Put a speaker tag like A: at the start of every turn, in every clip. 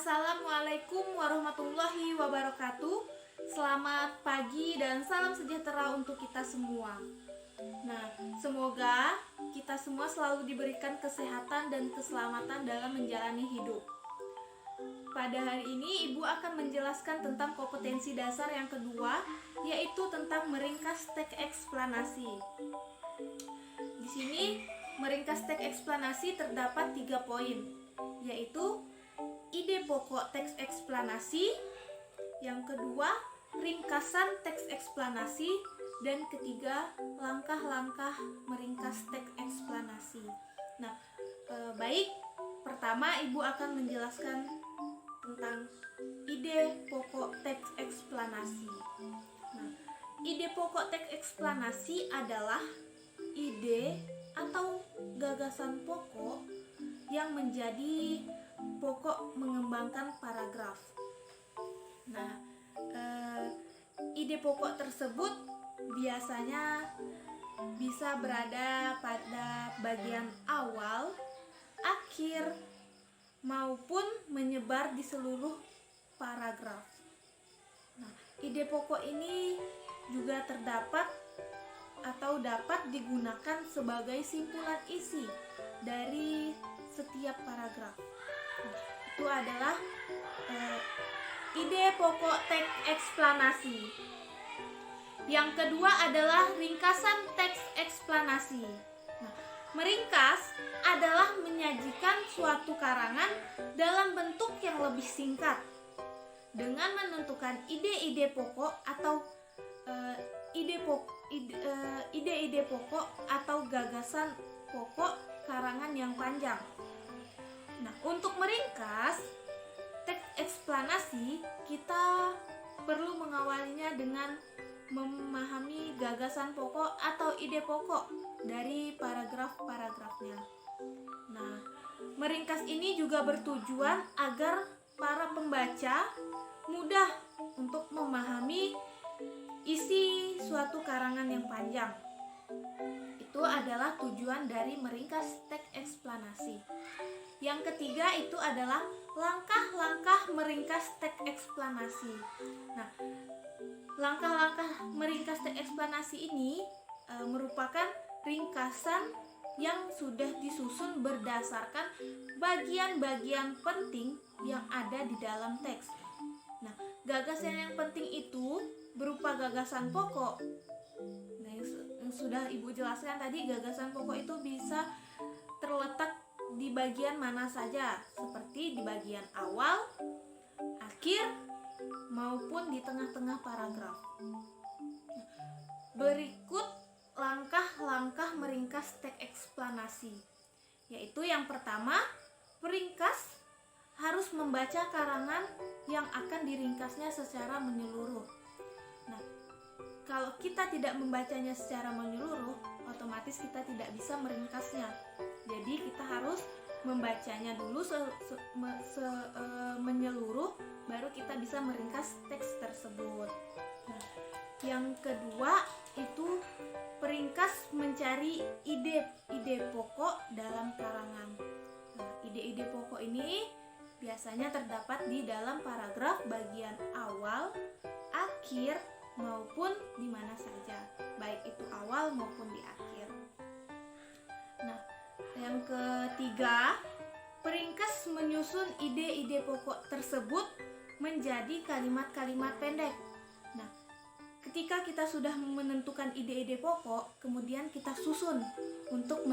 A: Assalamualaikum warahmatullahi wabarakatuh. Selamat pagi dan salam sejahtera untuk kita semua. Nah, semoga kita semua selalu diberikan kesehatan dan keselamatan dalam menjalani hidup. Pada hari ini Ibu akan menjelaskan tentang kompetensi dasar yang kedua, yaitu tentang meringkas teks eksplanasi. Di sini meringkas teks eksplanasi terdapat 3 poin, yaitu ide pokok teks eksplanasi, yang kedua ringkasan teks eksplanasi, dan ketiga langkah-langkah meringkas teks eksplanasi. Nah, baik, pertama Ibu akan menjelaskan tentang ide pokok teks eksplanasi. Nah, ide pokok teks eksplanasi adalah ide atau gagasan pokok yang menjadi pokok mengembangkan paragraf. Nah, ide pokok tersebut biasanya bisa berada pada bagian awal, akhir, maupun menyebar di seluruh paragraf. Nah, ide pokok ini juga terdapat atau dapat digunakan sebagai simpulan isi dari setiap paragraf. Itu adalah ide pokok teks eksplanasi. Yang kedua adalah ringkasan teks eksplanasi. Nah, meringkas adalah menyajikan suatu karangan dalam bentuk yang lebih singkat dengan menentukan ide-ide pokok atau ide-ide pokok atau gagasan pokok karangan yang panjang. Nah, untuk meringkas teks eksplanasi, kita perlu mengawalinya dengan memahami gagasan pokok atau ide pokok dari paragraf-paragrafnya. Nah, meringkas ini juga bertujuan agar para pembaca mudah untuk memahami isi suatu karangan yang panjang. Itu adalah tujuan dari meringkas teks eksplanasi. Yang ketiga itu adalah langkah-langkah meringkas teks eksplanasi. Nah, langkah-langkah meringkas teks eksplanasi ini merupakan ringkasan yang sudah disusun berdasarkan bagian-bagian penting yang ada di dalam teks. Nah, gagasan yang penting itu berupa gagasan pokok. Nah, yang sudah Ibu jelaskan tadi, gagasan pokok itu bisa terletak di bagian mana saja, seperti di bagian awal, akhir, maupun di tengah-tengah paragraf. Berikut langkah-langkah meringkas teks eksplanasi, yaitu yang pertama, peringkas harus membaca karangan yang akan diringkasnya secara menyeluruh. Nah, kalau kita tidak membacanya secara menyeluruh, otomatis kita tidak bisa meringkasnya. Jadi kita harus membacanya dulu menyeluruh, baru kita bisa meringkas teks tersebut. Nah, yang kedua itu peringkas mencari ide-ide pokok dalam karangan. Nah, ide-ide pokok ini biasanya terdapat di dalam paragraf bagian awal, akhir, maupun di mana saja, baik itu awal maupun di akhir. Nah, yang ketiga, peringkas menyusun ide-ide pokok tersebut menjadi kalimat-kalimat pendek. Nah, ketika kita sudah menentukan ide-ide pokok, kemudian kita susun untuk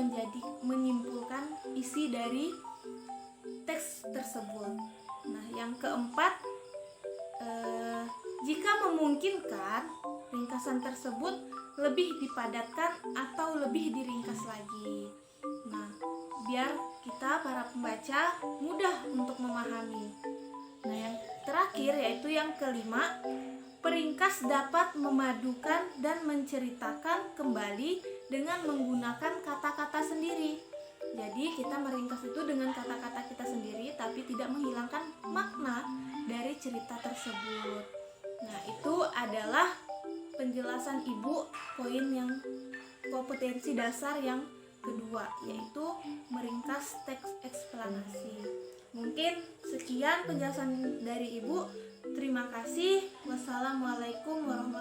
A: menyimpulkan isi dari teks tersebut. Nah, yang keempat, jika memungkinkan, ringkasan tersebut lebih dipadatkan atau lebih diringkas lagi. Nah, biar kita para pembaca mudah untuk memahami. Nah, yang terakhir yaitu yang kelima, peringkas dapat memadukan dan menceritakan kembali dengan menggunakan kata-kata sendiri. Jadi kita meringkas itu dengan kata-kata kita sendiri, tapi tidak menghilangkan makna dari cerita tersebut. Nah, itu adalah penjelasan Ibu poin yang kompetensi dasar yang kedua, yaitu meringkas teks eksplanasi. Mungkin sekian penjelasan dari Ibu. Terima kasih. Wassalamualaikum warahmatullahi wabarakatuh.